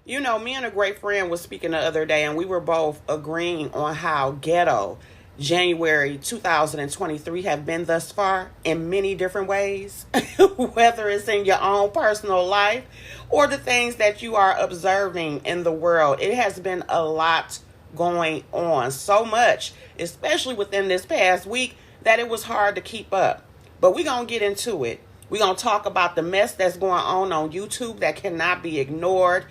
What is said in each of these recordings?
You know, me and a great friend was speaking the other day, and we were both agreeing on how ghetto January 2023 have been thus far in many different ways, whether it's in your own personal life or the things that you are observing in the world. It has been a lot going on, so much, especially within this past week, that it was hard to keep up. But we're going to get into it. We're going to talk about the mess that's going on YouTube that cannot be ignored,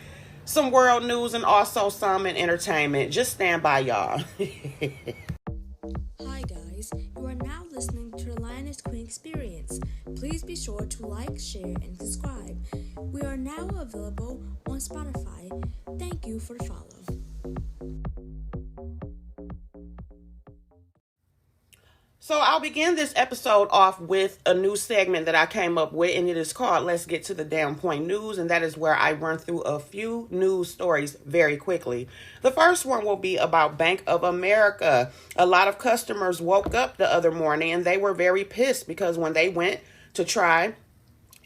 some world news, and also some in entertainment. Just stand by, y'all. Hi guys, you are now listening to the Lioness Queen Experience. Please be sure to like, share, and subscribe. We are now available on Spotify. Thank you for the follow. So I'll begin this episode off with a new segment that I came up with, and it is called Let's Get to the Damn Point News, and that is where I run through a few news stories very quickly. The first one will be about Bank of America. A lot of customers woke up the other morning, and they were very pissed because when they went to try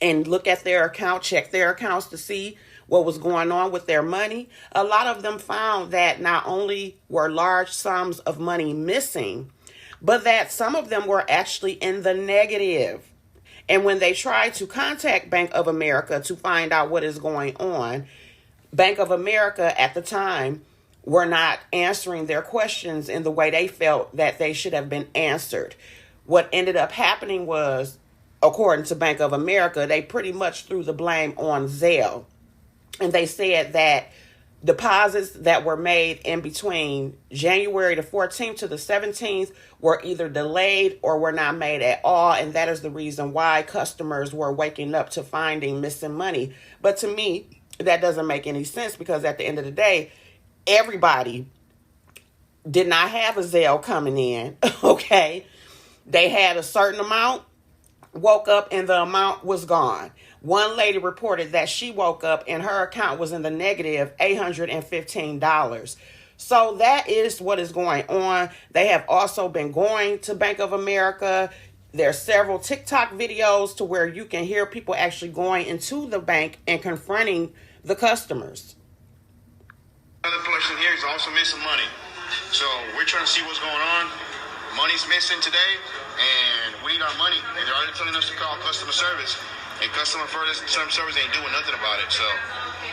and look at their account, check their accounts to see what was going on with their money, a lot of them found that not only were large sums of money missing, but that some of them were actually in the negative. And when they tried to contact Bank of America to find out what is going on, Bank of America at the time were not answering their questions in the way they felt that they should have been answered. What ended up happening was, according to Bank of America, they pretty much threw the blame on Zelle. And they said that deposits that were made in between January the 14th to the 17th were either delayed or were not made at all. And that is the reason why customers were waking up to finding missing money. But to me, that doesn't make any sense because at the end of the day, everybody did not have a Zelle coming in. Okay. They had a certain amount, woke up, and the amount was gone. One lady reported that she woke up and her account was in the negative $815. So that is what is going on. They have also been going to Bank of America. There are several TikTok videos to where you can hear people actually going into the bank and confronting the customers. Another person here is also missing money. So we're trying to see what's going on. Money's missing today, and we need our money. And they're already telling us to call customer service. And customer service ain't doing nothing about it. So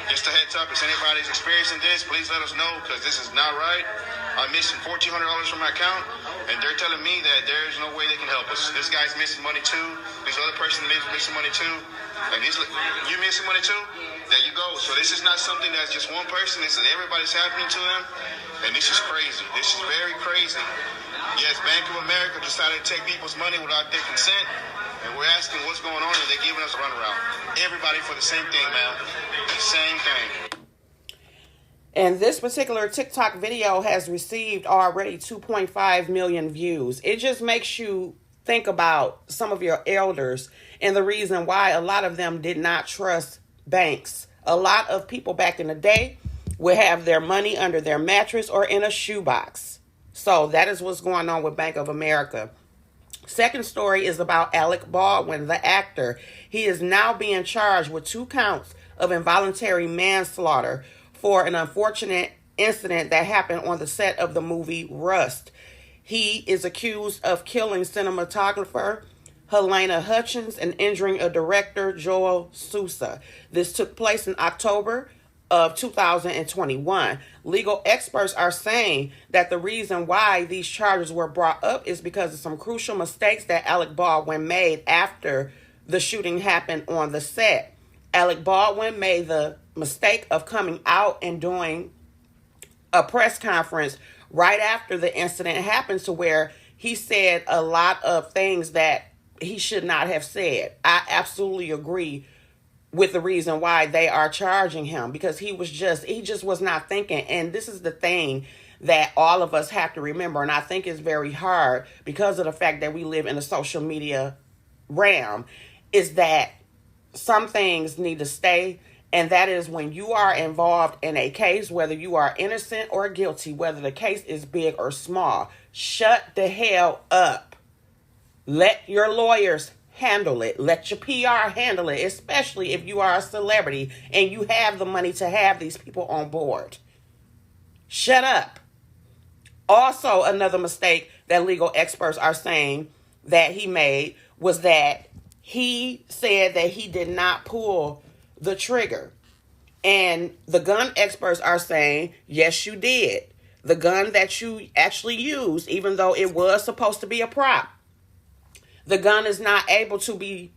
just a heads up, if anybody's experiencing this, please let us know because this is not right. I'm missing $1,400 from my account, and they're telling me that there's no way they can help us. This guy's missing money too. This other person is missing money too. And you missing money too? There you go. So this is not something that's just one person. This is everybody's happening to them. And this is crazy. This is very crazy. Yes, Bank of America decided to take people's money without their consent. And we're asking what's going on, and they're giving us a runaround. Everybody for the same thing, man. The same thing. And this particular TikTok video has received already 2.5 million views. It just makes you think about some of your elders and the reason why a lot of them did not trust banks. A lot of people back in the day would have their money under their mattress or in a shoebox. So that is what's going on with Bank of America. Second story is about Alec Baldwin, the actor. He is now being charged with 2 counts of involuntary manslaughter for an unfortunate incident that happened on the set of the movie Rust. He is accused of killing cinematographer Helena Hutchins and injuring a director, Joel Sousa. This took place in October of 2021. Legal experts are saying that the reason why these charges were brought up is because of some crucial mistakes that Alec Baldwin made after the shooting happened on the set. Alec Baldwin made the mistake of coming out and doing a press conference right after the incident happened, to where he said a lot of things that he should not have said. I absolutely agree with the reason why they are charging him, because he just was not thinking. And this is the thing that all of us have to remember. And I think it's very hard because of the fact that we live in a social media realm, is that some things need to stay. And that is when you are involved in a case, whether you are innocent or guilty, whether the case is big or small, shut the hell up. Let your lawyers handle it. Let your PR handle it, especially if you are a celebrity and you have the money to have these people on board. Shut up. Also, another mistake that legal experts are saying that he made was that he said that he did not pull the trigger. And the gun experts are saying, yes, you did. The gun that you actually used, even though it was supposed to be a prop, the gun is not able to be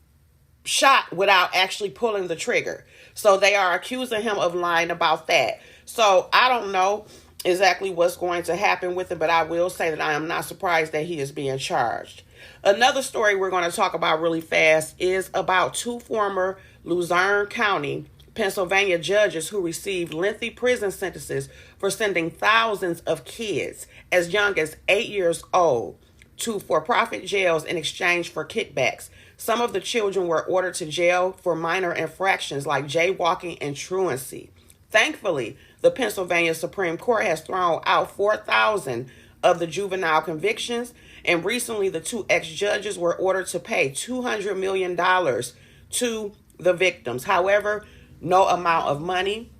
shot without actually pulling the trigger. So they are accusing him of lying about that. So I don't know exactly what's going to happen with it, but I will say that I am not surprised that he is being charged. Another story we're going to talk about really fast is about two former Luzerne County, Pennsylvania judges who received lengthy prison sentences for sending thousands of kids as young as 8 years old to for-profit jails in exchange for kickbacks. Some of the children were ordered to jail for minor infractions like jaywalking and truancy. Thankfully, the Pennsylvania Supreme Court has thrown out 4,000 of the juvenile convictions, and recently the two ex-judges were ordered to pay $200 million to the victims. However, no amount of money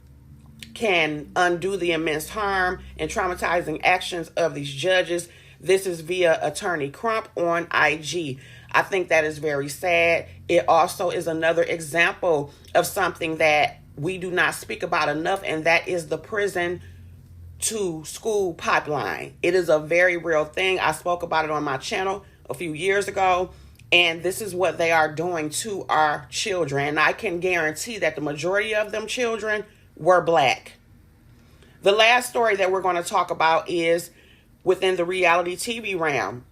can undo the immense harm and traumatizing actions of these judges. This is via Attorney Crump on IG. I think that is very sad. It also is another example of something that we do not speak about enough, and that is the prison to school pipeline. It is a very real thing. I spoke about it on my channel a few years ago, and this is what they are doing to our children. And I can guarantee that the majority of them children were black. The last story that we're going to talk about is within the reality TV realm.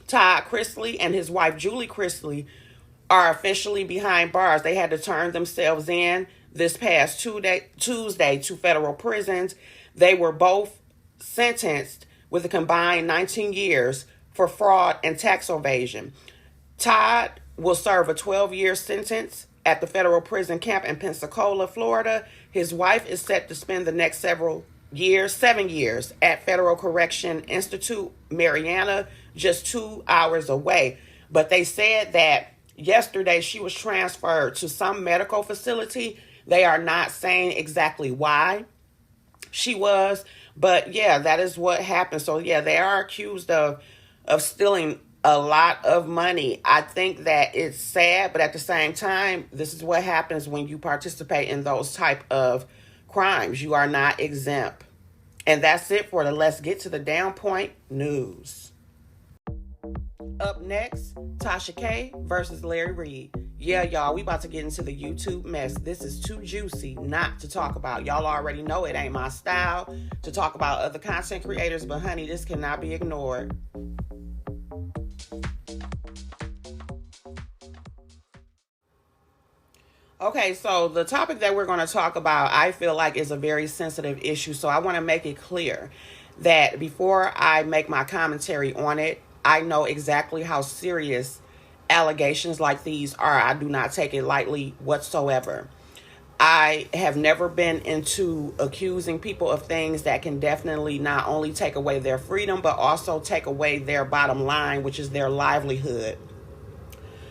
Todd Chrisley and his wife Julie Chrisley are officially behind bars. They had to turn themselves in this past Tuesday to federal prisons. They were both sentenced with a combined 19 years for fraud and tax evasion. Todd will serve a 12-year sentence at the federal prison camp in Pensacola, Florida. His wife is set to spend the next 7 years at Federal Correction Institute, Mariana, just 2 hours away. But they said that yesterday she was transferred to some medical facility. They are not saying exactly why she was, but yeah, that is what happened. So yeah, they are accused of stealing a lot of money. I think that it's sad, but at the same time, this is what happens when you participate in those type of crimes. You are not exempt. And that's it for the Let's Get to the Down Point news. Up next, Tasha K versus Larry Reid. Yeah, y'all, we about to get into the YouTube mess. This is too juicy not to talk about. Y'all already know it ain't my style to talk about other content creators, but honey, this cannot be ignored. Okay, so the topic that we're going to talk about, I feel like is a very sensitive issue. So I want to make it clear that before I make my commentary on it, I know exactly how serious allegations like these are. I do not take it lightly whatsoever. I have never been into accusing people of things that can definitely not only take away their freedom, but also take away their bottom line, which is their livelihood.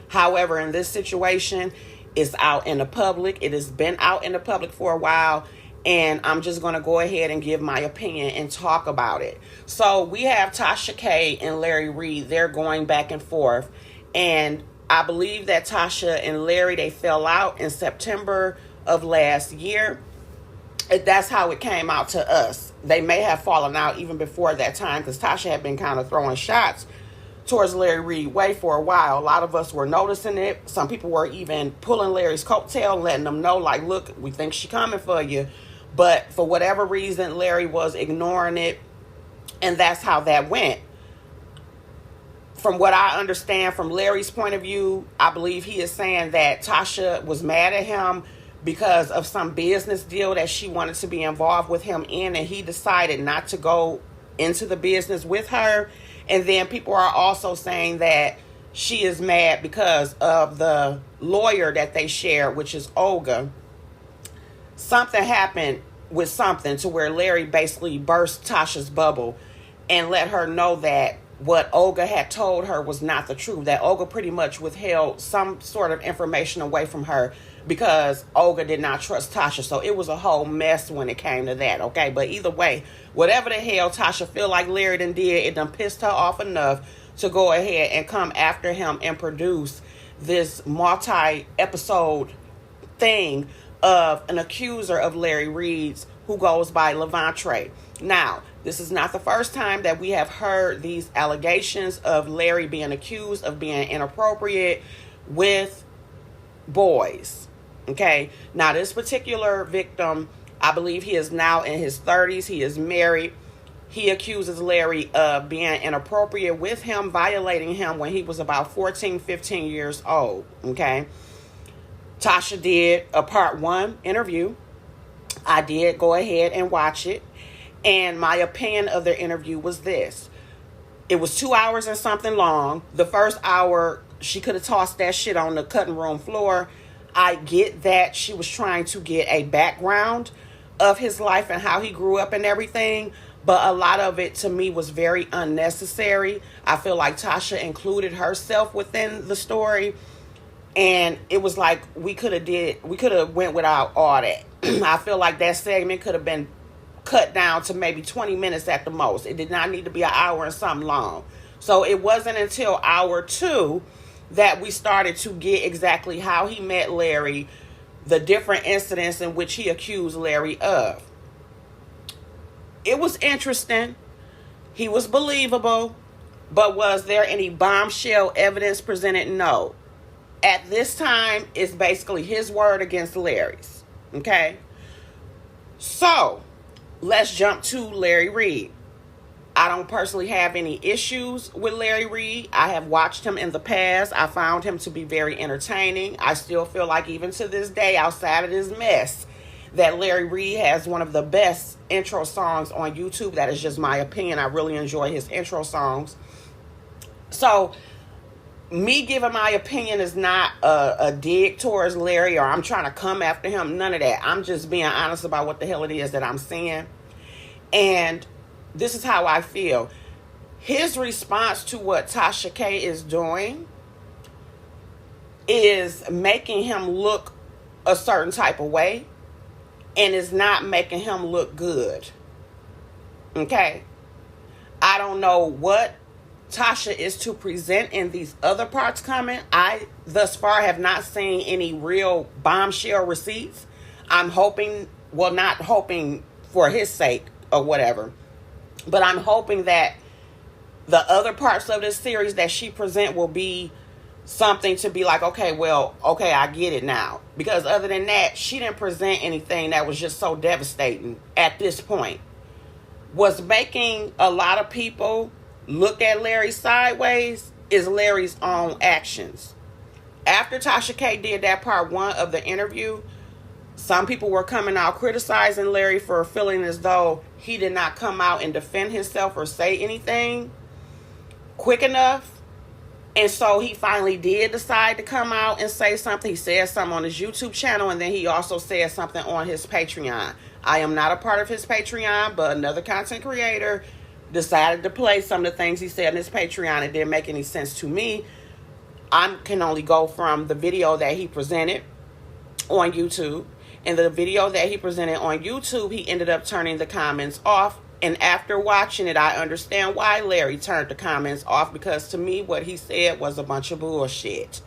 However, in this situation, it's out in the public. It has been out in the public for a while, and I'm just going to go ahead and give my opinion and talk about it. So we have Tasha K and Larry Reid. They're going back and forth, and I believe that Tasha and Larry, they fell out in September of last year. That's how it came out to us. They may have fallen out even before that time, because Tasha had been kind of throwing shots towards Larry Reid way for a while. A lot of us were noticing it. Some people were even pulling Larry's coattail, letting them know, like, look, we think she's coming for you. But for whatever reason, Larry was ignoring it, and that's how that went. From what I understand from Larry's point of view, I believe he is saying that Tasha was mad at him because of some business deal that she wanted to be involved with him in, and he decided not to go into the business with her. And then people are also saying that she is mad because of the lawyer that they share, which is Olga. Something happened with something to where Larry basically burst Tasha's bubble and let her know that what Olga had told her was not the truth, that Olga pretty much withheld some sort of information away from her because Olga did not trust Tasha. So it was a whole mess when it came to that, okay? But either way, whatever the hell Tasha feel like Larry done did, it done pissed her off enough to go ahead and come after him and produce this multi-episode thing of an accuser of Larry Reid's who goes by Levantre. Now, this is not the first time that we have heard these allegations of Larry being accused of being inappropriate with boys. Okay? Now, this particular victim, I believe he is now in his 30s. He is married. He accuses Larry of being inappropriate with him, violating him when he was about 14, 15 years old. Okay? Tasha did a part 1 interview. I did go ahead and watch it. And my opinion of the interview was this. It was 2 hours and something long. The first hour, she could have tossed that shit on the cutting room floor. I get that she was trying to get a background of his life and how he grew up and everything. But a lot of it to me was very unnecessary. I feel like Tasha included herself within the story. And it was like we could have went without all that. I feel like that segment could have been cut down to maybe 20 minutes at the most. It did not need to be an hour and something long. So it wasn't until hour 2 that we started to get exactly how he met Larry, the different incidents in which he accused Larry of. It was interesting. He was believable. But was there any bombshell evidence presented? No. At this time, it's basically his word against Larry's. Okay? So, let's jump to Larry Reid. I don't personally have any issues with Larry Reid. I have watched him in the past. I found him to be very entertaining. I still feel like even to this day, outside of this mess, that Larry Reid has one of the best intro songs on YouTube. That is just my opinion. I really enjoy his intro songs. So, me giving my opinion is not a dig towards Larry or I'm trying to come after him. None of that. I'm just being honest about what the hell it is that I'm seeing. And this is how I feel. His response to what Tasha K is doing is making him look a certain type of way and is not making him look good. Okay? I don't know what Tasha is to present in these other parts coming. I thus far have not seen any real bombshell receipts. I'm hoping, well, not hoping for his sake or whatever, but I'm hoping that the other parts of this series that she present will be something to be like, okay, I get it now. Because other than that, she didn't present anything that was just so devastating at this point. Was making a lot of people look at Larry sideways is Larry's own actions. After Tasha K did that part 1 of the interview, some people were coming out criticizing Larry for feeling as though he did not come out and defend himself or say anything quick enough. And so he finally did decide to come out and say something. He said something on his YouTube channel, and then he also said something on his Patreon. I am not a part of his Patreon, but another content creator decided to play some of the things he said on his Patreon. It didn't make any sense to me. I can only go from the video that he presented on YouTube. In the video that he presented on YouTube, he ended up turning the comments off. And after watching it, I understand why Larry turned the comments off, because to me, what he said was a bunch of bullshit.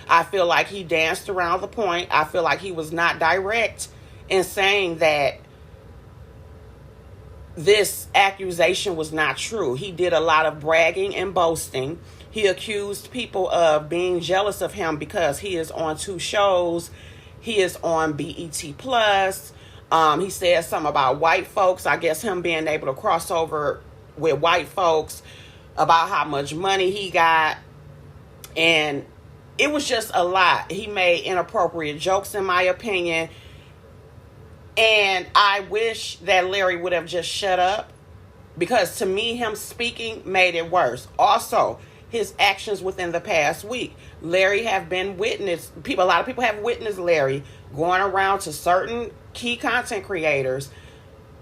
I feel like he danced around the point. I feel like he was not direct in saying that this accusation was not true. He did a lot of bragging and boasting. He accused people of being jealous of him because he is on 2 shows. He is on BET Plus. He said something about white folks. I guess him being able to cross over with white folks, about how much money he got. And it was just a lot. He made inappropriate jokes, in my opinion. And I wish that Larry would have just shut up, because to me, him speaking made it worse. Also, his actions within the past week. Larry have been witnessed. A lot of people have witnessed Larry going around to certain key content creators,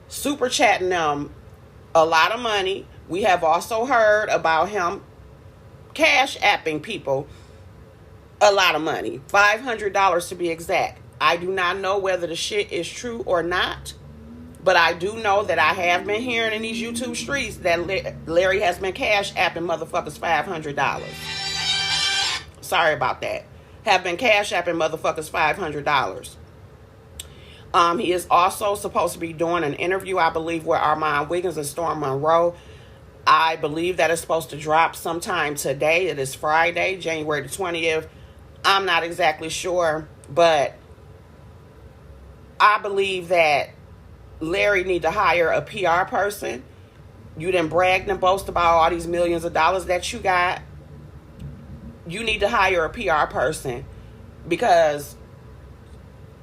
super chatting them a lot of money, We have also heard about him cash apping people a lot of money, $500 to be exact. I do not know whether the shit is true or not, but I do know that I have been hearing in these YouTube streets that Larry has been cash apping motherfuckers $500. Sorry about that. Have been cash apping motherfuckers $500. He is also supposed to be doing an interview, I believe, with Armand Wiggins and Storm Monroe. I believe that is supposed to drop sometime today. It is Friday, January the 20th. I'm not exactly sure, but I believe that Larry need to hire a PR person. You done bragged and boast about all these millions of dollars that you got. You need to hire a PR person, because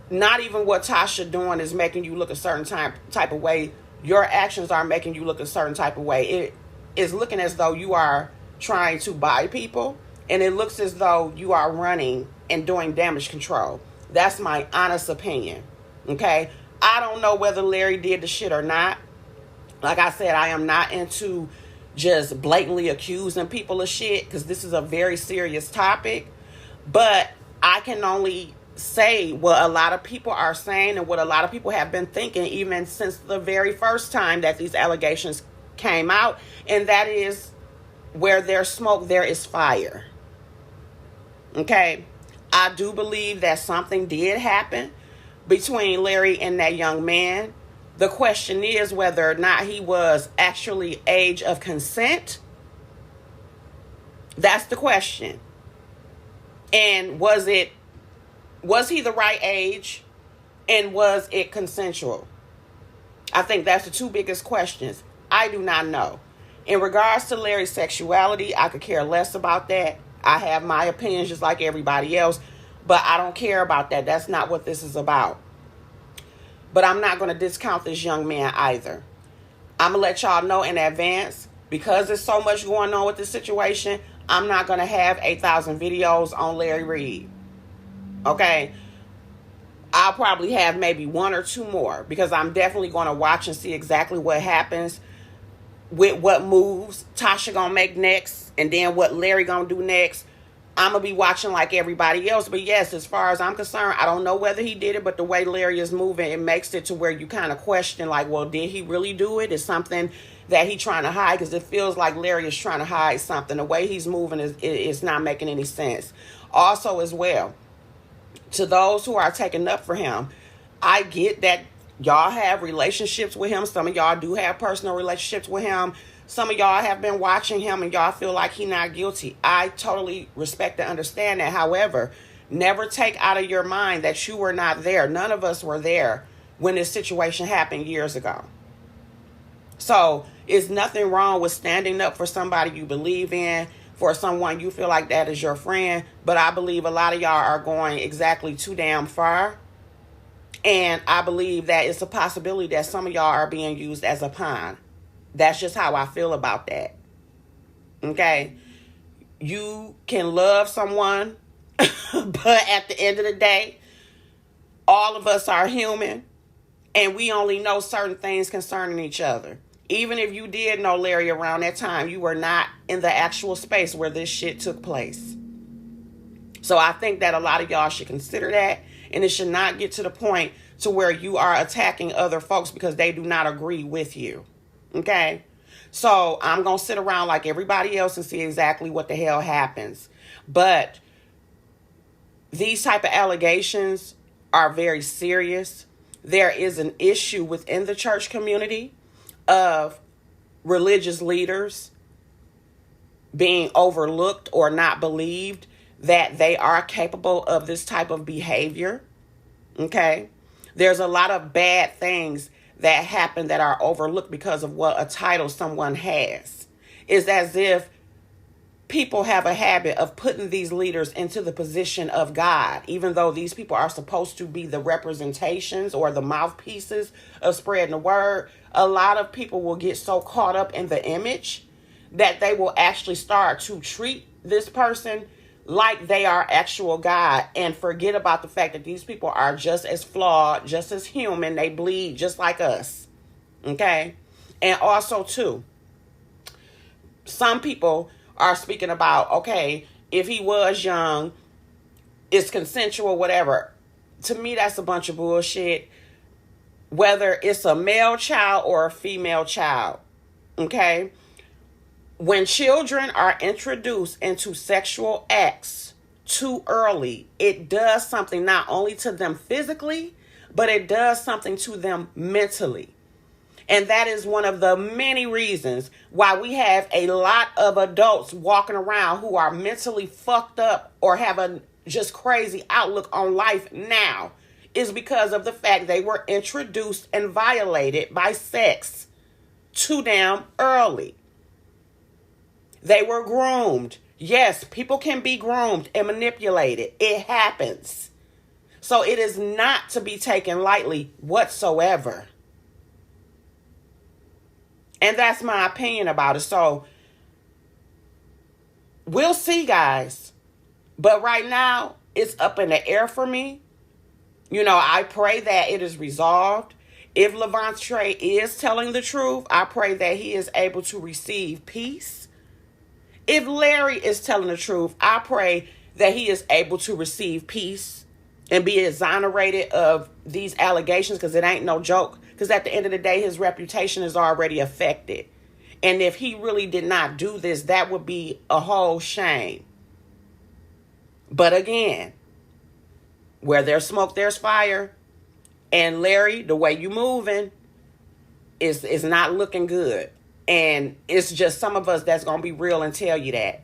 not even what Tasha doing is making you look a certain type of way. Your actions are making you look a certain type of way. It is looking as though you are trying to buy people, and it looks as though you are running and doing damage control. That's my honest opinion. Okay? I don't know whether Larry did the shit or not. Like I said, I am not into just blatantly accusing people of shit, because this is a very serious topic. But I can only say what a lot of people are saying and what a lot of people have been thinking even since the very first time that these allegations came out, and that is, where there's smoke, there is fire. Okay? I do believe that something did happen between Larry and that young man. The question is whether or not he was actually age of consent. That's the question. And was he the right age? And was it consensual? I think that's the two biggest questions. I do not know. In regards to Larry's sexuality, I could care less about that. I have my opinions just like everybody else, but I don't care about that. That's not what this is about. But I'm not going to discount this young man either. I'm going to let y'all know in advance, because there's so much going on with this situation, I'm not going to have 8,000 videos on Larry Reid. Okay? I'll probably have maybe one or two more, because I'm definitely going to watch and see exactly what happens with what moves Tasha going to make next, and then what Larry going to do next. I'm going to be watching like everybody else. But yes, as far as I'm concerned, I don't know whether he did it, but the way Larry is moving, it makes it to where you kind of question, like, well, did he really do it? Is something that he trying to hide? Because it feels like Larry is trying to hide something. The way he's moving is not making any sense. Also, as well, to those who are taking up for him, I get that y'all have relationships with him. Some of y'all do have personal relationships with him. Some of y'all have been watching him and y'all feel like he's not guilty. I totally respect and understand that. However, never take out of your mind that you were not there. None of us were there when this situation happened years ago. So it's nothing wrong with standing up for somebody you believe in, for someone you feel like that is your friend. But I believe a lot of y'all are going exactly too damn far. And I believe that it's a possibility that some of y'all are being used as a pawn. That's just how I feel about that. Okay? You can love someone, but at the end of the day, all of us are human, and we only know certain things concerning each other. Even if you did know Larry around that time, you were not in the actual space where this shit took place. So I think that a lot of y'all should consider that, and it should not get to the point to where you are attacking other folks because they do not agree with you. Okay? So I'm going to sit around like everybody else and see exactly what the hell happens. But these type of allegations are very serious. There is an issue within the church community of religious leaders being overlooked or not believed that they are capable of this type of behavior. Okay? There's a lot of bad things that happen that are overlooked because of what a title someone has. It's as if people have a habit of putting these leaders into the position of God, even though these people are supposed to be the representations or the mouthpieces of spreading the word. A lot of people will get so caught up in the image that they will actually start to treat this person like they are actual God and forget about the fact that these people are just as flawed, just as human. They bleed just like us. Okay? And also, too, some people are speaking about, okay, if he was young, it's consensual, whatever. To me, that's a bunch of bullshit. Whether it's a male child or a female child, okay? When children are introduced into sexual acts too early, it does something not only to them physically, but it does something to them mentally. And that is one of the many reasons why we have a lot of adults walking around who are mentally fucked up or have a just crazy outlook on life now, is because of the fact they were introduced and violated by sex too damn early. They were groomed. Yes, people can be groomed and manipulated. It happens. So it is not to be taken lightly whatsoever. And that's my opinion about it. So we'll see, guys. But right now, it's up in the air for me. You know, I pray that it is resolved. If Levante is telling the truth, I pray that he is able to receive peace. If Larry is telling the truth, I pray that he is able to receive peace and be exonerated of these allegations, because it ain't no joke. Because at the end of the day, his reputation is already affected. And if he really did not do this, that would be a whole shame. But again, where there's smoke, there's fire. And Larry, the way you moving is not looking good. And it's just some of us that's going to be real and tell you that.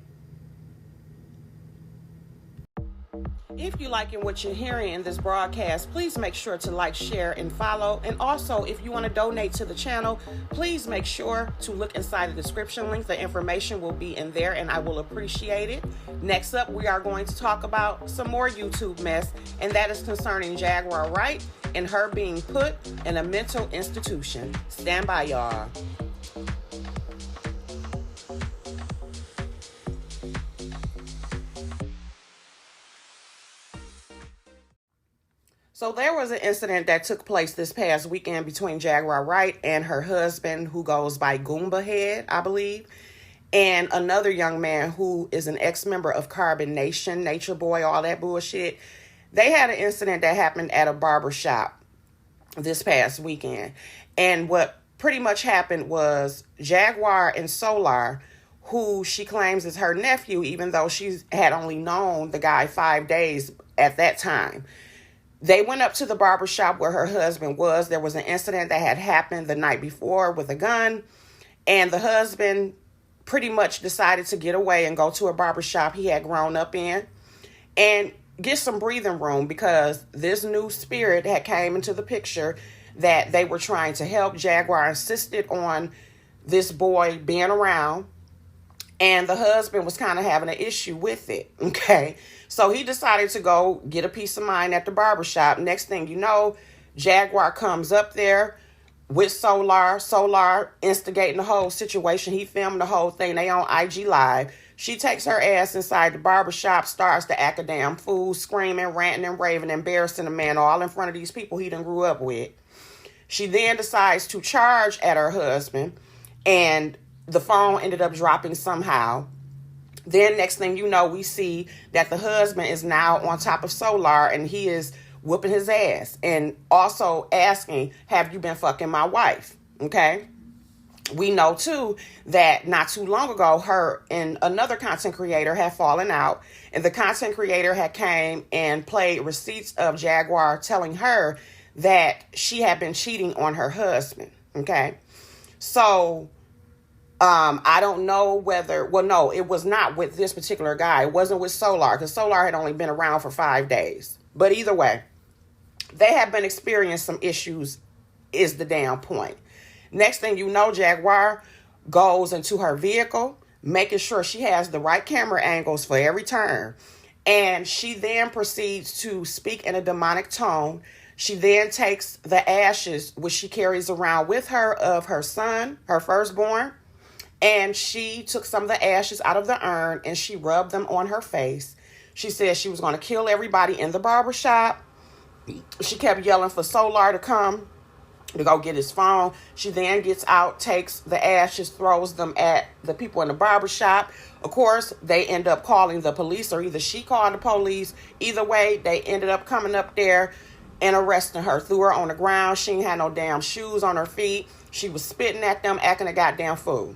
If you're liking what you're hearing in this broadcast, please make sure to like, share, and follow. And also, if you want to donate to the channel, please make sure to look inside the description link. The information will be in there, and I will appreciate it. Next up, we are going to talk about some more YouTube mess, and that is concerning Jaguar Wright and her being put in a mental institution. Stand by, y'all. So there was an incident that took place this past weekend between Jaguar Wright and her husband, who goes by Goomba Head, I believe, and another young man who is an ex-member of Carbon Nation, Nature Boy, all that bullshit. They had an incident that happened at a barber shop this past weekend. And what pretty much happened was Jaguar and Solar, who she claims is her nephew, even though she had only known the guy 5 days at that time, they went up to the barbershop where her husband was. There was an incident that had happened the night before with a gun, and the husband pretty much decided to get away and go to a barbershop he had grown up in and get some breathing room, because this new spirit had came into the picture that they were trying to help. Jaguar insisted on this boy being around, and the husband was kind of having an issue with it, okay? So he decided to go get a peace of mind at the barbershop. Next thing you know, Jaguar comes up there with Solar instigating the whole situation. He filmed the whole thing. They on IG Live. She takes her ass inside the barbershop, starts to act a damn fool, screaming, ranting, and raving, embarrassing the man all in front of these people he done grew up with. She then decides to charge at her husband, and the phone ended up dropping somehow. Then next thing you know, we see that the husband is now on top of Solar, and he is whooping his ass and also asking, have you been fucking my wife? Okay. We know too that not too long ago, her and another content creator had fallen out, and the content creator had came and played receipts of Jaguar telling her that she had been cheating on her husband. Okay. So I don't know whether, well, no, it was not with this particular guy. It wasn't with Solar, because Solar had only been around for 5 days. But either way, they have been experiencing some issues is the damn point. Next thing you know, Jaguar goes into her vehicle, making sure she has the right camera angles for every turn. And she then proceeds to speak in a demonic tone. She then takes the ashes, which she carries around with her, of her son, her firstborn. And she took some of the ashes out of the urn and she rubbed them on her face. She said she was going to kill everybody in the barbershop. She kept yelling for Solar to come to go get his phone. She then gets out, takes the ashes, throws them at the people in the barbershop. Of course, they end up calling the police, or either she called the police. Either way, they ended up coming up there and arresting her. Threw her on the ground. She ain't had no damn shoes on her feet. She was spitting at them, acting a goddamn fool.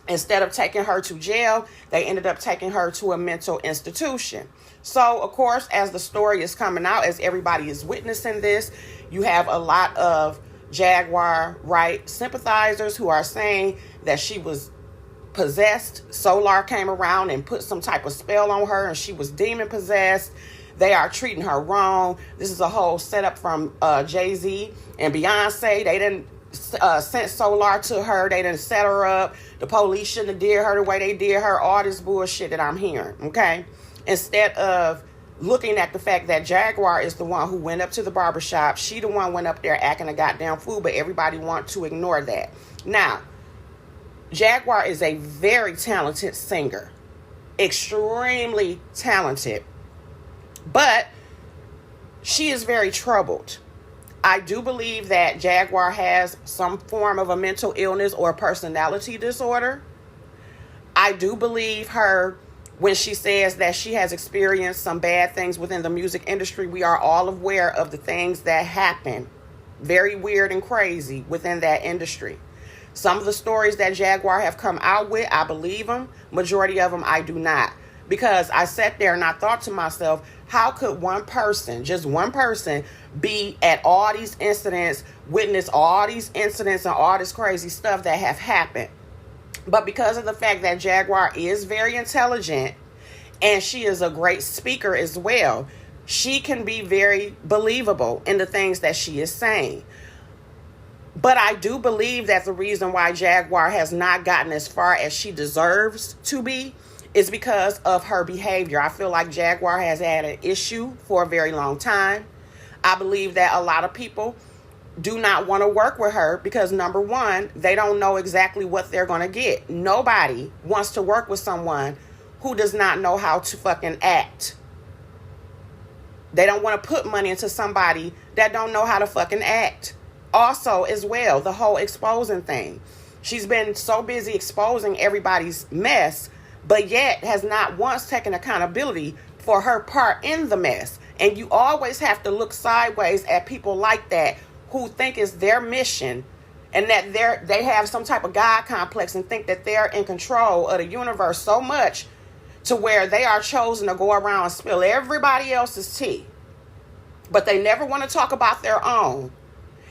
Instead of taking her to jail, they ended up taking her to a mental institution. So, of course, as the story is coming out, as everybody is witnessing this, you have a lot of Jaguar Wright sympathizers who are saying that she was possessed. Solar came around and put some type of spell on her and she was demon possessed. They are treating her wrong. This is a whole setup from Jay-Z and Beyonce. They didn't sent Solar to her. They didn't set her up. The police shouldn't have did her the way they did her. All this bullshit that I'm hearing, okay? Instead of looking at the fact that Jaguar is the one who went up to the barbershop. She the one went up there acting a goddamn fool, but everybody want to ignore that. Now, Jaguar is a very talented singer. Extremely talented. But she is very troubled. I do believe that Jaguar has some form of a mental illness or personality disorder. I do believe her when she says that she has experienced some bad things within the music industry. We are all aware of the things that happen. Very weird and crazy within that industry. Some of the stories that Jaguar have come out with, I believe them. Majority of them, I do not. Because I sat there and I thought to myself, how could one person, just one person, be at all these incidents, witness all these incidents and all this crazy stuff that have happened? But because of the fact that Jaguar is very intelligent and she is a great speaker as well, she can be very believable in the things that she is saying. But I do believe that the reason why Jaguar has not gotten as far as she deserves to be is because of her behavior. I feel like Jaguar has had an issue for a very long time. I believe that a lot of people do not want to work with her because, number one, they don't know exactly what they're going to get. Nobody wants to work with someone who does not know how to fucking act. They don't want to put money into somebody that don't know how to fucking act. Also, as well, the whole exposing thing. She's been so busy exposing everybody's mess, but yet has not once taken accountability for her part in the mess. And you always have to look sideways at people like that who think it's their mission and that they have some type of God complex and think that they're in control of the universe so much to where they are chosen to go around and spill everybody else's tea. But they never want to talk about their own.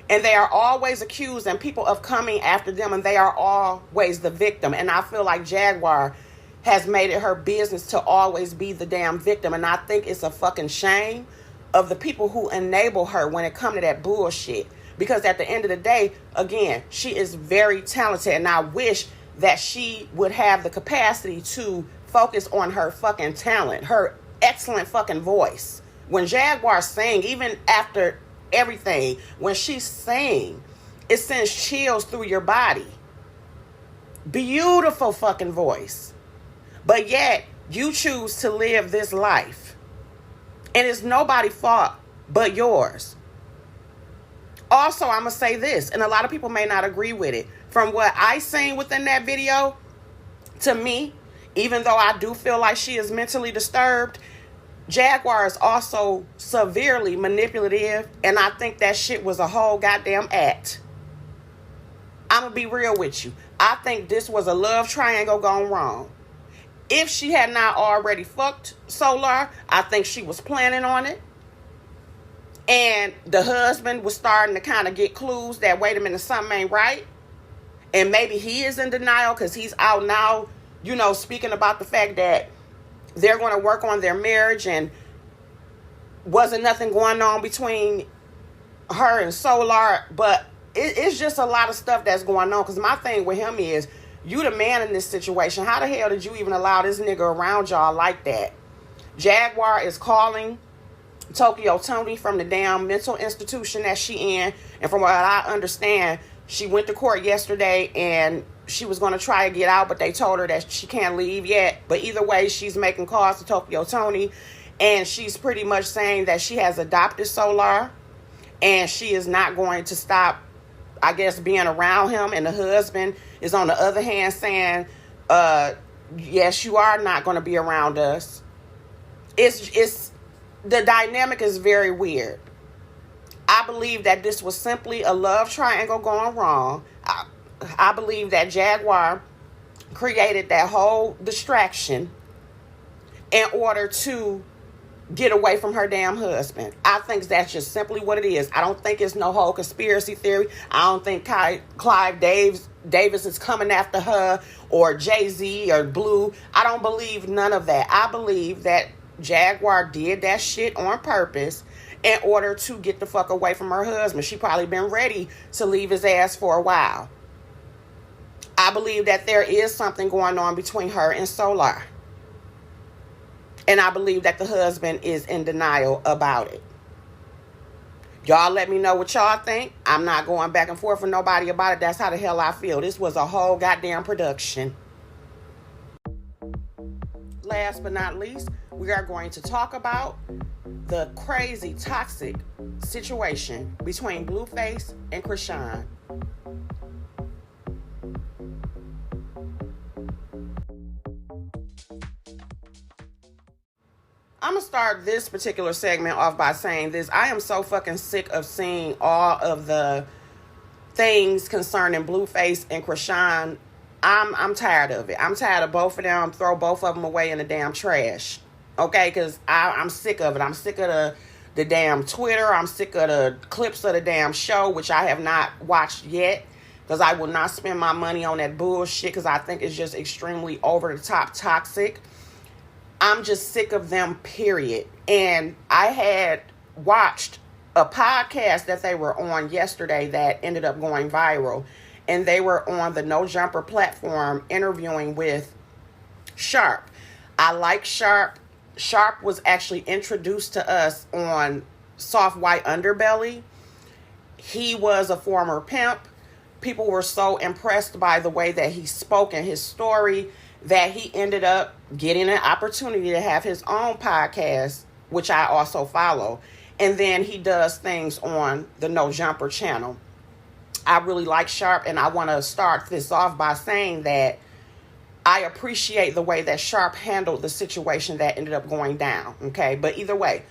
And they are always accusing people of coming after them, and they are always the victim. And I feel like Jaguar has made it her business to always be the damn victim. And I think it's a fucking shame of the people who enable her when it comes to that bullshit. Because at the end of the day, again, she is very talented. And I wish that she would have the capacity to focus on her fucking talent, her excellent fucking voice. When Jaguar sing, even after everything, when she sing, it sends chills through your body. Beautiful fucking voice. But yet, you choose to live this life. And it's nobody's fault but yours. Also, I'm going to say this, and a lot of people may not agree with it. From what I seen within that video, to me, even though I do feel like she is mentally disturbed, Jaguar is also severely manipulative, and I think that shit was a whole goddamn act. I'm going to be real with you. I think this was a love triangle gone wrong. If she had not already fucked Solar, I think she was planning on it. And the husband was starting to kind of get clues that, wait a minute, something ain't right. And maybe he is in denial because he's out now, speaking about the fact that they're going to work on their marriage and wasn't nothing going on between her and Solar. But it's just a lot of stuff that's going on. Because my thing with him is, you the man in this situation. How the hell did you even allow this nigga around y'all like that? Jaguar is calling Tokyo Tony from the damn mental institution that she in. And from what I understand, she went to court yesterday and she was going to try to get out, but they told her that she can't leave yet. But either way, she's making calls to Tokyo Tony, and she's pretty much saying that she has adopted Solar, and she is not going to stop I guess, being around him, and the husband is on the other hand saying, yes, you are not going to be around us. It's the dynamic is very weird. I believe that this was simply a love triangle going wrong. I believe that Jaguar created that whole distraction in order to get away from her damn husband. I think that's just simply what it is. I don't think it's no whole conspiracy theory. I don't think Clive Davis is coming after her, or Jay-Z or Blue. I don't believe none of that. I believe that Jaguar did that shit on purpose in order to get the fuck away from her husband. She probably been ready to leave his ass for a while. I believe that there is something going on between her and Solar. And I believe that the husband is in denial about it. Y'all let me know what y'all think. I'm not going back and forth with nobody about it. That's how the hell I feel. This was a whole goddamn production. Last but not least, we are going to talk about the crazy, toxic situation between BlueFace and Chrisean. I'm going to start this particular segment off by saying this. I am so fucking sick of seeing all of the things concerning BlueFace and Chrisean. I'm tired of it. I'm tired of both of them. Throw both of them away in the damn trash. Okay? Because I'm sick of it. I'm sick of the damn Twitter. I'm sick of the clips of the damn show, which I have not watched yet. Because I will not spend my money on that bullshit, because I think it's just extremely over-the-top toxic. I'm just sick of them, period. And I had watched a podcast that they were on yesterday that ended up going viral. And they were on the No Jumper platform interviewing with Sharp. I like Sharp. Sharp was actually introduced to us on Soft White Underbelly. He was a former pimp. People were so impressed by the way that he spoke and his story that he ended up getting an opportunity to have his own podcast, which I also follow. And then he does things on the No Jumper channel. I really like Sharp, and I want to start this off by saying that I appreciate the way that Sharp handled the situation that ended up going down, okay? But either way,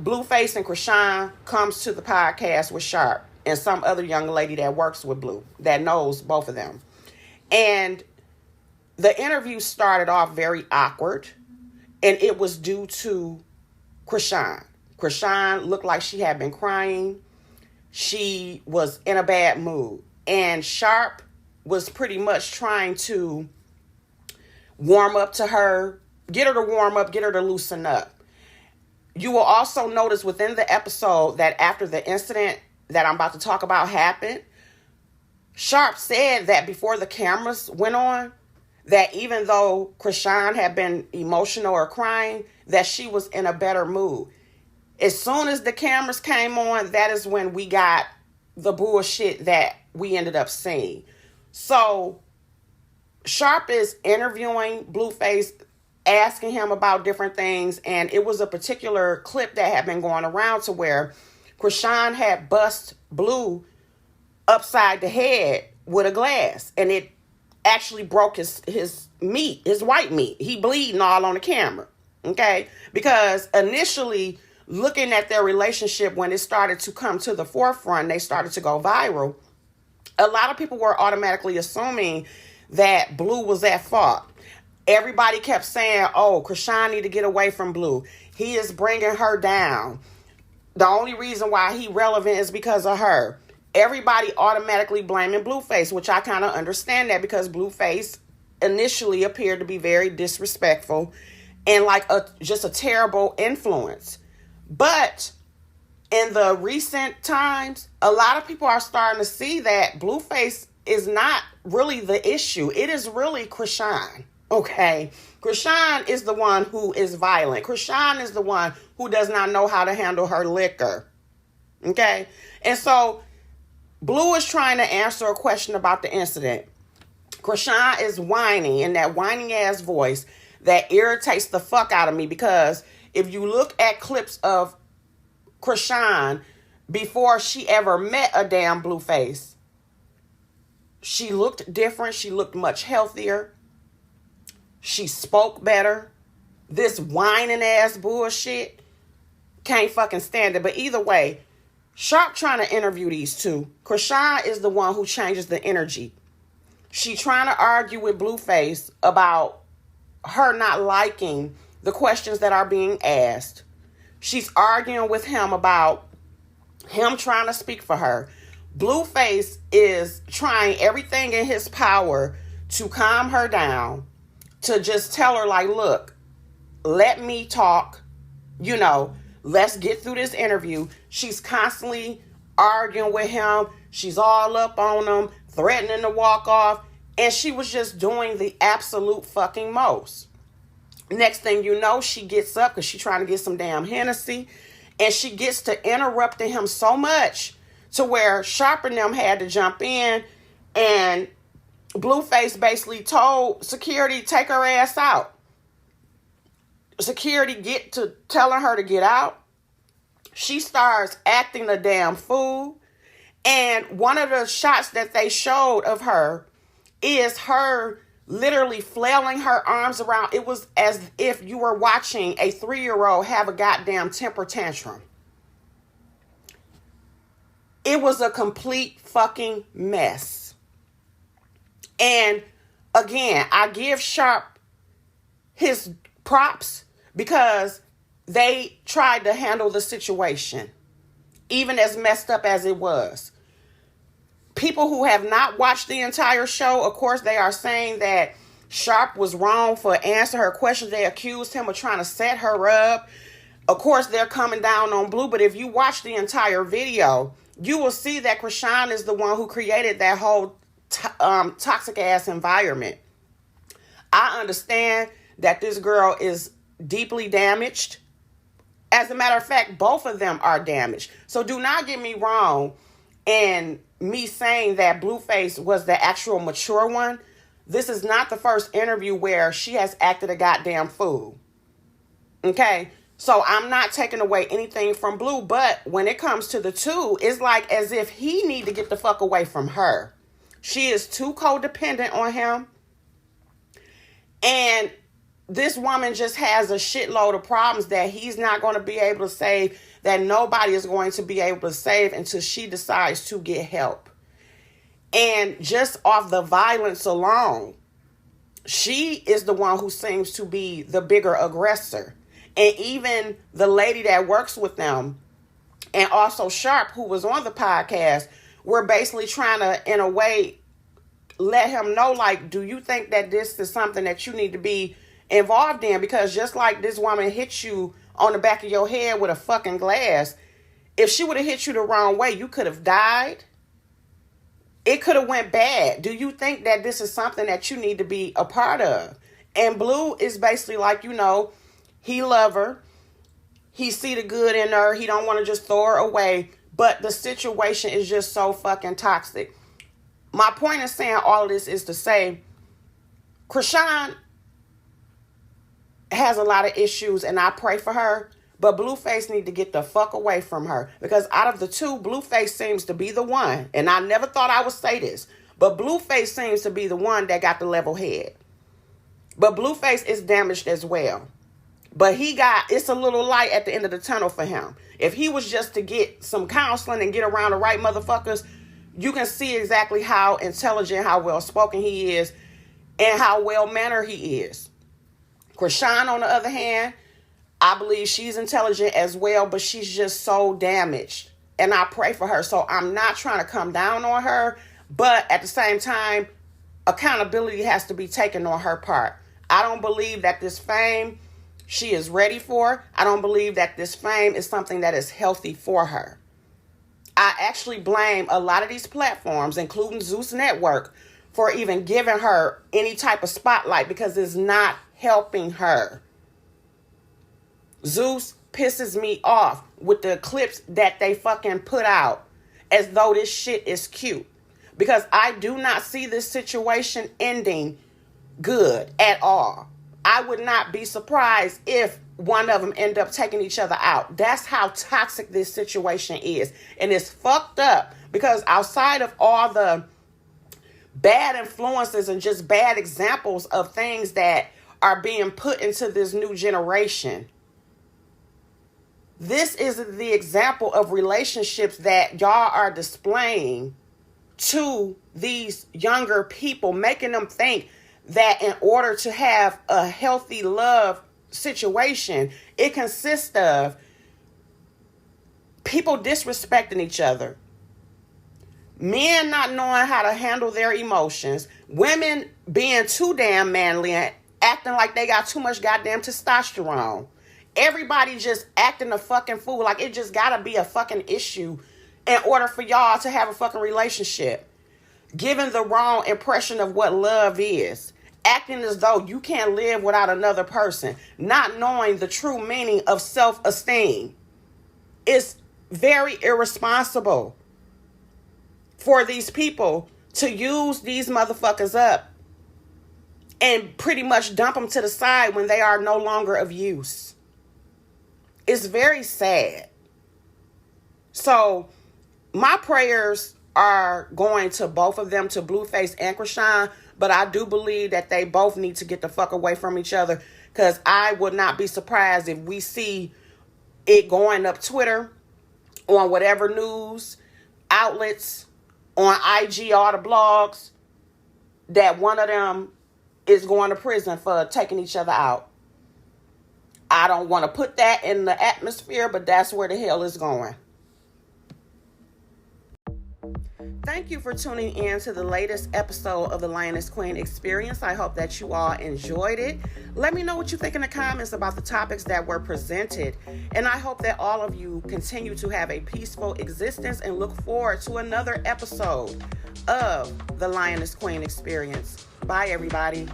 BlueFace and Chrisean comes to the podcast with Sharp and some other young lady that works with Blue that knows both of them. And the interview started off very awkward, and it was due to Chrisean. Chrisean looked like she had been crying. She was in a bad mood. And Sharp was pretty much trying to warm up to her, get her to warm up, get her to loosen up. You will also notice within the episode that after the incident that I'm about to talk about happened, Sharp said that before the cameras went on, that even though Chrisean had been emotional or crying, that she was in a better mood. As soon as the cameras came on, that is when we got the bullshit that we ended up seeing. So Sharp is interviewing BlueFace, asking him about different things, and it was a particular clip that had been going around to where Chrisean had bust Blue upside the head with a glass, and it actually broke his meat, his white meat. He bleeding all on the camera, okay? Because initially, looking at their relationship, when it started to come to the forefront, they started to go viral, a lot of people were automatically assuming that Blue was at fault. Everybody kept saying, oh, Chrisean need to get away from Blue. He is bringing her down. The only reason why he relevant is because of her. Everybody automatically blaming BlueFace, which I kind of understand that, because BlueFace initially appeared to be very disrespectful and like just a terrible influence. But in the recent times, a lot of people are starting to see that BlueFace is not really the issue. It is really Chrisean, okay? Chrisean is the one who is violent. Chrisean is the one who does not know how to handle her liquor, okay? And so Blue is trying to answer a question about the incident. Chrisean is whining in that whining ass voice that irritates the fuck out of me, because if you look at clips of Chrisean before she ever met a damn BlueFace. She looked different. She looked much healthier. She spoke better. This whining ass bullshit, can't fucking stand it. But either way, Sharp trying to interview these two. Chrisean is the one who changes the energy. She trying to argue with BlueFace about her not liking the questions that are being asked. She's arguing with him about him trying to speak for her. BlueFace is trying everything in his power to calm her down, to just tell her, like, look, let me talk, let's get through this interview. She's constantly arguing with him. She's all up on him, threatening to walk off. And she was just doing the absolute fucking most. Next thing you know, she gets up because she's trying to get some damn Hennessy. And she gets to interrupting him so much to where Sharp and them had to jump in. And BlueFace basically told security, take her ass out. Security get to telling her to get out. She starts acting a damn fool. And one of the shots that they showed of her is her literally flailing her arms around. It was as if you were watching a 3-year-old have a goddamn temper tantrum. It was a complete fucking mess. And again, I give Sharp his props because they tried to handle the situation, even as messed up as it was. People who have not watched the entire show, of course, they are saying that Sharp was wrong for answering her questions. They accused him of trying to set her up. Of course, they're coming down on Blue, but if you watch the entire video, you will see that Chrisean is the one who created that whole toxic ass environment. I understand that this girl is deeply damaged. As a matter of fact, both of them are damaged. So do not get me wrong in me saying that BlueFace was the actual mature one. This is not the first interview where she has acted a goddamn fool. Okay? So I'm not taking away anything from Blue, but when it comes to the two, it's like as if he need to get the fuck away from her. She is too codependent on him. And this woman just has a shitload of problems that he's not going to be able to save, that nobody is going to be able to save until she decides to get help. And just off the violence alone, she is the one who seems to be the bigger aggressor. And even the lady that works with them, and also Sharp, who was on the podcast, were basically trying to, in a way, let him know, like, do you think that this is something that you need to be involved in? Because just like this woman hit you on the back of your head with a fucking glass, if she would have hit you the wrong way, you could have died. It could have went bad. Do you think that this is something that you need to be a part of? And Blue is basically like, he love her. He see the good in her. He don't want to just throw her away. But the situation is just so fucking toxic. My point in saying all of this is to say, Chrisean has a lot of issues and I pray for her. But BlueFace need to get the fuck away from her. Because out of the two, BlueFace seems to be the one. And I never thought I would say this. But BlueFace seems to be the one that got the level head. But BlueFace is damaged as well. But it's a little light at the end of the tunnel for him. If he was just to get some counseling and get around the right motherfuckers, you can see exactly how intelligent, how well-spoken he is, and how well-mannered he is. Chrisean, on the other hand, I believe she's intelligent as well, but she's just so damaged. And I pray for her. So I'm not trying to come down on her, but at the same time, accountability has to be taken on her part. I don't believe that this fame she is ready for. I don't believe that this fame is something that is healthy for her. I actually blame a lot of these platforms, including Zeus Network, for even giving her any type of spotlight because it's not helping her. Zeus pisses me off with the clips that they fucking put out as though this shit is cute. Because I do not see this situation ending good at all. I would not be surprised if one of them end up taking each other out. That's how toxic this situation is. And it's fucked up because outside of all the bad influences and just bad examples of things that are being put into this new generation, this is the example of relationships that y'all are displaying to these younger people, making them think that in order to have a healthy love situation, it consists of people disrespecting each other, men not knowing how to handle their emotions, women being too damn manly and acting like they got too much goddamn testosterone. Everybody just acting a fucking fool, like it just gotta be a fucking issue in order for y'all to have a fucking relationship. Giving the wrong impression of what love is. Acting as though you can't live without another person. Not knowing the true meaning of self-esteem. It's very irresponsible for these people to use these motherfuckers up and pretty much dump them to the side when they are no longer of use. It's very sad. So my prayers are going to both of them, to BlueFace and Chrisean, but I do believe that they both need to get the fuck away from each other, because I would not be surprised if we see it going up Twitter, on whatever news outlets, on IG, all the blogs, that one of them is going to prison for taking each other out. I don't want to put that in the atmosphere, but that's where the hell it's going. Thank you for tuning in to the latest episode of the Lioness Queen Experience. I hope that you all enjoyed it. Let me know what you think in the comments about the topics that were presented. And I hope that all of you continue to have a peaceful existence and look forward to another episode of the Lioness Queen Experience. Bye, everybody.